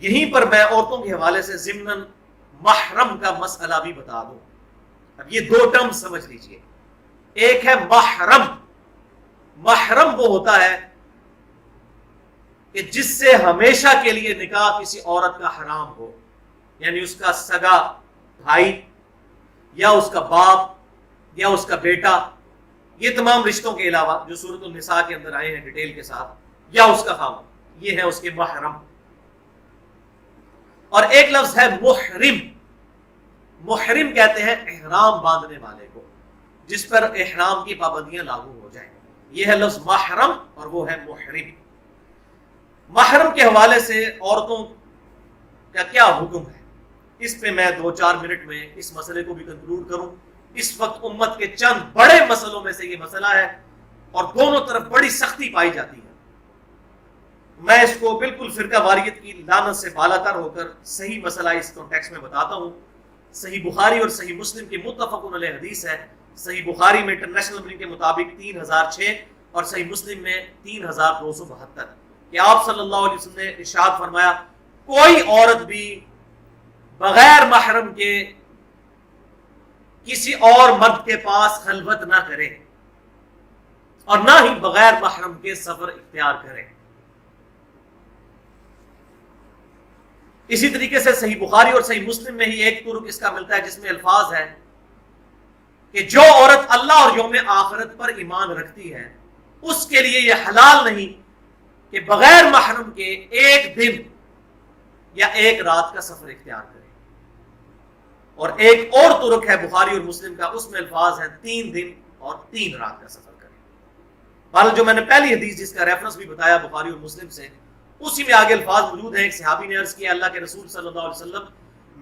یہیں پر میں عورتوں کے حوالے سے ضمناً محرم کا مسئلہ بھی بتا دوں. اب یہ دو ٹرم سمجھ لیجئے. ایک ہے محرم. محرم وہ ہوتا ہے کہ جس سے ہمیشہ کے لیے نکاح کسی عورت کا حرام ہو، یعنی اس کا سگا بھائی یا اس کا باپ یا اس کا بیٹا، یہ تمام رشتوں کے علاوہ جو سورۃ النساء کے اندر آئے ہیں ڈیٹیل کے ساتھ، یا اس کا خاوند، یہ ہے اس کے محرم. اور ایک لفظ ہے محرم. محرم کہتے ہیں احرام باندھنے والے کو، جس پر احرام کی پابندیاں لاگو ہو جائیں. یہ ہے لفظ محرم اور وہ ہے محرم. محرم کے حوالے سے عورتوں کا کیا حکم ہے، اس پہ میں 2-4 منٹ میں اس مسئلے کو بھی کنکلوڈ کروں. اس وقت امت کے چند بڑے مسئلوں میں سے یہ مسئلہ ہے اور دونوں طرف بڑی سختی پائی جاتی ہے. میں اس کو بالکل فرقہ واریت کی لعنت سے بالا تر ہو کر صحیح مسئلہ اس کانٹیکسٹ میں بتاتا ہوں. صحیح بخاری اور صحیح مسلم کی متفق علیہ حدیث ہے. صحیح بخاری میں انٹرنیشنل نمبر کے مطابق 3006 اور صحیح مسلم میں 3272 کہ آپ صلی اللہ علیہ وسلم نے ارشاد فرمایا، کوئی عورت بھی بغیر محرم کے کسی اور مرد کے پاس خلوت نہ کرے اور نہ ہی بغیر محرم کے سفر اختیار کرے. اسی طریقے سے صحیح بخاری اور صحیح مسلم میں ہی ایک طرق اس کا ملتا ہے جس میں الفاظ ہے کہ جو عورت اللہ اور یوم آخرت پر ایمان رکھتی ہے اس کے لیے یہ حلال نہیں کہ بغیر محرم کے ایک دن یا ایک رات کا سفر اختیار کرے. اور ایک اور طرق ہے بخاری اور مسلم کا، اس میں الفاظ ہیں 3 دن اور 3 رات کا سفر کرے. بہرحال جو میں نے پہلی حدیث جس کا ریفرنس بھی بتایا بخاری اور مسلم سے، اسی میں آگے الفاظ موجود ہیں. ایک صحابی نے عرض کیا، اللہ کے رسول صلی اللہ علیہ وسلم،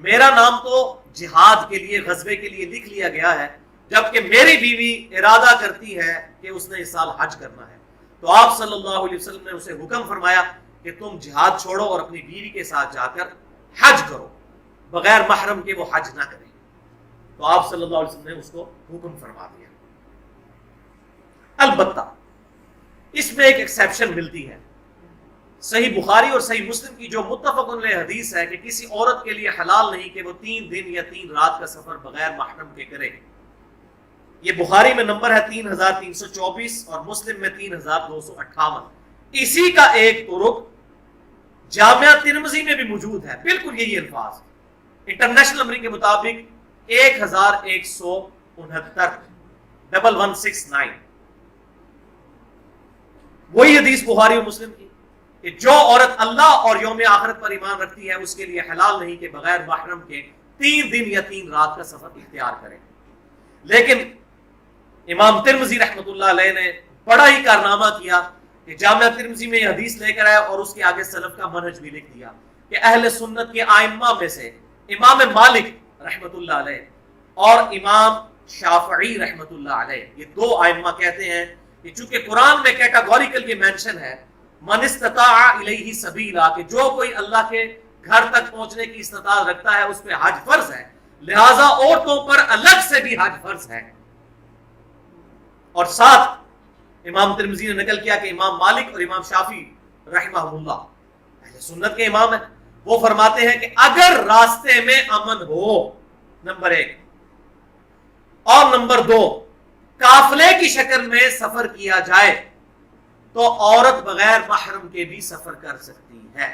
میرا نام تو جہاد کے لیے، غزوے کے لیے لکھ لیا گیا ہے، جبکہ میری بیوی ارادہ کرتی ہے کہ اس نے اس سال حج کرنا ہے. تو آپ صلی اللہ علیہ وسلم نے اسے حکم فرمایا کہ تم جہاد چھوڑو اور اپنی بیوی کے ساتھ جا کر حج کرو، بغیر محرم کے وہ حج نہ کرے. تو آپ صلی اللہ علیہ وسلم نے اس کو حکم فرما دیا. البتہ اس میں ایک ایکسیپشن ملتی ہے. صحیح بخاری اور صحیح مسلم کی جو متفق علیہ حدیث ہے کہ کسی عورت کے لیے حلال نہیں کہ وہ 3 دن یا 3 رات کا سفر بغیر محرم کے کرے، یہ بخاری میں نمبر ہے 3324 اور مسلم میں 3258. اسی کا ایک طرق جامعہ ترمذی میں بھی موجود ہے، بالکل یہی الفاظ، انٹرنیشنل نمبر کے مطابق 1169 وہی حدیث بخاری اور مسلم کی کہ جو عورت اللہ اور یوم آخرت پر ایمان رکھتی ہے اس کے لیے حلال نہیں کہ بغیر محرم کے 3 دن یا 3 رات کا سفر اختیار کرے. لیکن امام ترمذی رحمۃ اللہ علیہ نے بڑا ہی کارنامہ کیا کہ جامعہ ترمذی میں یہ حدیث لے کر آیا اور اس کے آگے سلف کا منہج بھی لکھ دیا کہ اہل سنت کے ائمہ میں سے امام مالک رحمۃ اللہ علیہ اور امام شافعی رحمۃ اللہ علیہ، یہ 2 ائمہ کہتے ہیں کہ چونکہ قرآن میں کیٹاگوریکل یہ مینشن ہے من استطاع الیہ سبیلا، کہ جو کوئی اللہ کے گھر تک پہنچنے کی استطاعت رکھتا ہے اس پہ حج فرض ہے، لہٰذا عورتوں پر الگ سے بھی حج فرض ہے. اور ساتھ امام ترمذی نے نقل کیا کہ امام مالک اور امام شافعی رحمہ اللہ اہل سنت کے امام ہیں، وہ فرماتے ہیں کہ اگر راستے میں امن ہو، نمبر 1، اور نمبر 2 قافلے کی شکل میں سفر کیا جائے تو عورت بغیر محرم کے بھی سفر کر سکتی ہے.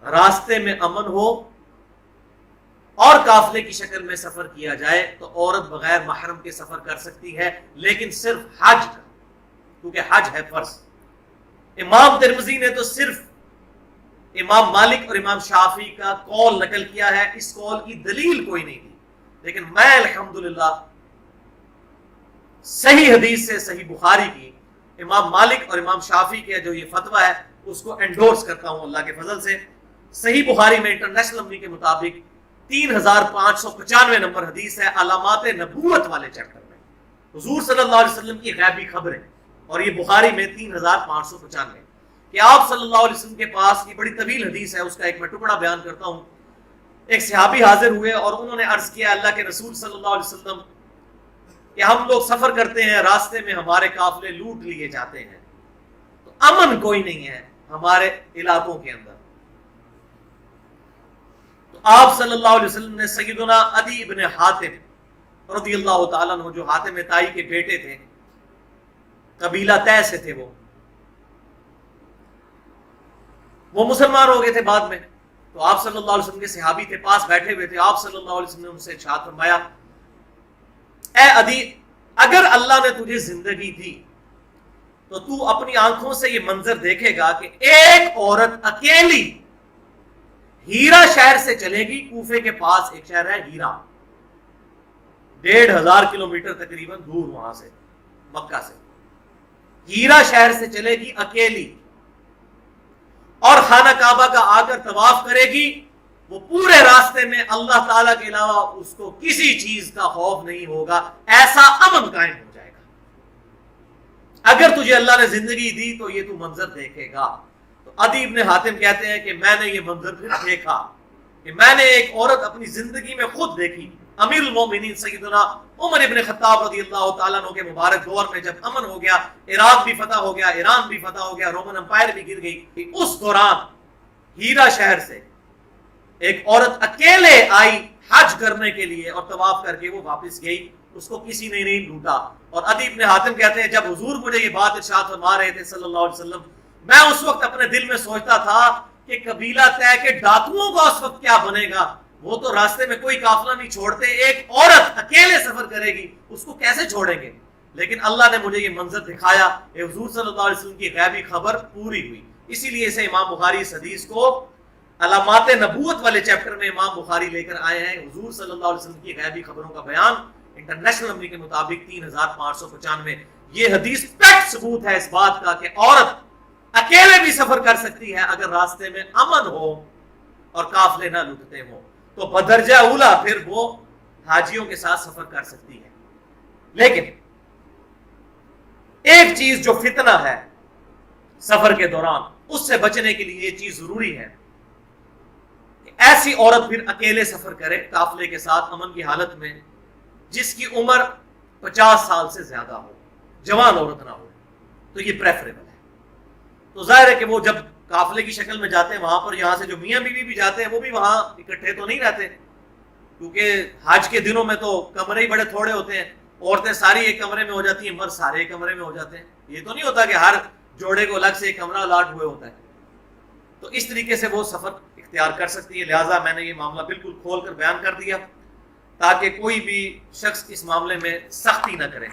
راستے میں امن ہو اور قافلے کی شکل میں سفر کیا جائے تو عورت بغیر محرم کے سفر کر سکتی ہے، لیکن صرف حج کا، کیونکہ حج ہے فرض. امام ترمذی نے تو صرف امام مالک اور امام شافعی کا قول نقل کیا ہے، اس قول کی دلیل کوئی نہیں دی. لیکن میں الحمدللہ صحیح حدیث سے، صحیح بخاری کی، امام مالک اور امام شافعی کے جو یہ فتویٰ ہے اس کو انڈورس کرتا ہوں اللہ کے فضل سے. صحیح بخاری میں انٹرنیشنل نمبر کے مطابق 3595 نمبر حدیث ہے، علامات نبوت والے چیپٹر میں حضور صلی اللہ علیہ وسلم کی غیبی خبریں، اور یہ بخاری میں 3595 کہ آپ صلی اللہ علیہ وسلم کے پاس، یہ بڑی طویل حدیث ہے، اس کا ایک میں ٹکڑا بیان کرتا ہوں. ایک صحابی حاضر ہوئے اور انہوں نے عرض کیا اللہ کے رسول صلی اللہ علیہ وسلم کہ ہم لوگ سفر کرتے ہیں، راستے میں ہمارے قافلے لوٹ لیے جاتے ہیں، تو امن کوئی نہیں ہے، ہمارے علاقوں کے اندر. تو آپ صلی اللہ علیہ وسلم نے سیدنا عدی ابن حاتم رضی اللہ تعالیٰ عنہ، جو حاتم طائی کے بیٹے تھے، قبیلہ طے سے تھے، وہ مسلمان ہو گئے تھے بعد میں. تو آپ صلی اللہ علیہ وسلم کے صحابی تھے، پاس بیٹھے ہوئے تھے. آپ صلی اللہ علیہ وسلم نے ان سے ارشاد فرمایا، اے عدی، اگر اللہ نے تجھے زندگی دی تو تو اپنی آنکھوں سے یہ منظر دیکھے گا کہ ایک عورت اکیلی ہیرا شہر سے چلے گی. کوفے کے پاس ایک شہر ہے ہیرا، 1500 کلومیٹر تقریباً دور وہاں سے، مکہ سے. ہیرا شہر سے چلے گی اکیلی، اور خانہ کعبہ کا آ کر طواف کرے گی. وہ پورے راستے میں اللہ تعالیٰ کے علاوہ اس کو کسی چیز کا خوف نہیں ہوگا. ایسا امن قائم ہو جائے گا. اگر تجھے اللہ نے زندگی دی تو یہ تو منظر دیکھے گا. تو عدی ابن حاتم کہتے ہیں کہ میں نے یہ منظر پھر دیکھا کہ میں نے ایک عورت اپنی زندگی میں خود دیکھی. امیر المومنین سیدنا عمر ابن خطاب رضی اللہ تعالیٰ عنہ کے مبارک دور میں جب امن ہو گیا، عراق بھی فتح ہو گیا، ایران بھی فتح ہو گیا، رومن امپائر بھی گر گئی، اس دوران ہیرا شہر سے ایک عورت اکیلے آئی حج کرنے کے لیے اور طواف کر کے وہ واپس گئی. اس کو کسی نے نہیں لوٹا. اور عدی ابن حاتم کہتے ہیں جب حضور مجھے یہ بات ارشاد فرما رہے تھے صلی اللہ علیہ وسلم، میں اس وقت اپنے دل میں سوچتا تھا کہ قبیلہ طے کے ڈاکوؤں کا اس وقت کیا بنے گا. وہ تو راستے میں کوئی قافلہ نہیں چھوڑتے، ایک عورت اکیلے سفر کرے گی، اس کو کیسے چھوڑیں گے. لیکن اللہ نے مجھے یہ منظر دکھایا کہ حضور صلی اللہ علیہ وسلم کی غیبی خبر پوری ہوئی. اسی لیے اسے امام بخاری اس حدیث کو علامات نبوت والے چیپٹر میں امام بخاری لے کر آئے ہیں. حضور صلی اللہ علیہ وسلم کی غیبی خبروں کا بیان انٹرنیشنل نمبر کے مطابق 3595. یہ حدیث فیکٹ ثبوت ہے اس بات کا کہ عورت اکیلے بھی سفر کر سکتی ہے اگر راستے میں امن ہو اور قافلے نہ لٹتے ہوں. تو بدرجہ اولا پھر وہ حاجیوں کے ساتھ سفر کر سکتی ہے. لیکن ایک چیز جو فتنہ ہے سفر کے دوران، اس سے بچنے کے لیے یہ چیز ضروری ہے کہ ایسی عورت پھر اکیلے سفر کرے قافلے کے ساتھ امن کی حالت میں جس کی عمر 50 سال سے زیادہ ہو، جوان عورت نہ ہو. تو یہ پریفریبل ہے. تو ظاہر ہے کہ وہ جب قافلے کی شکل میں جاتے ہیں وہاں پر یہاں سے جو میاں بیوی بھی جاتے ہیں وہ بھی وہاں اکٹھے تو نہیں رہتے، کیونکہ حج کے دنوں میں تو کمرے ہی بڑے تھوڑے ہوتے ہیں. عورتیں ساری ایک کمرے میں ہو جاتی ہیں، مرد سارے ایک کمرے میں ہو جاتے ہیں. یہ تو نہیں ہوتا کہ ہر جوڑے کو الگ سے ایک کمرہ الاٹ ہوئے ہوتا ہے. تو اس طریقے سے وہ سفر اختیار کر سکتی ہے. لہٰذا میں نے یہ معاملہ بالکل کھول کر بیان کر دیا تاکہ کوئی بھی شخص اس معاملے میں سختی نہ کرے.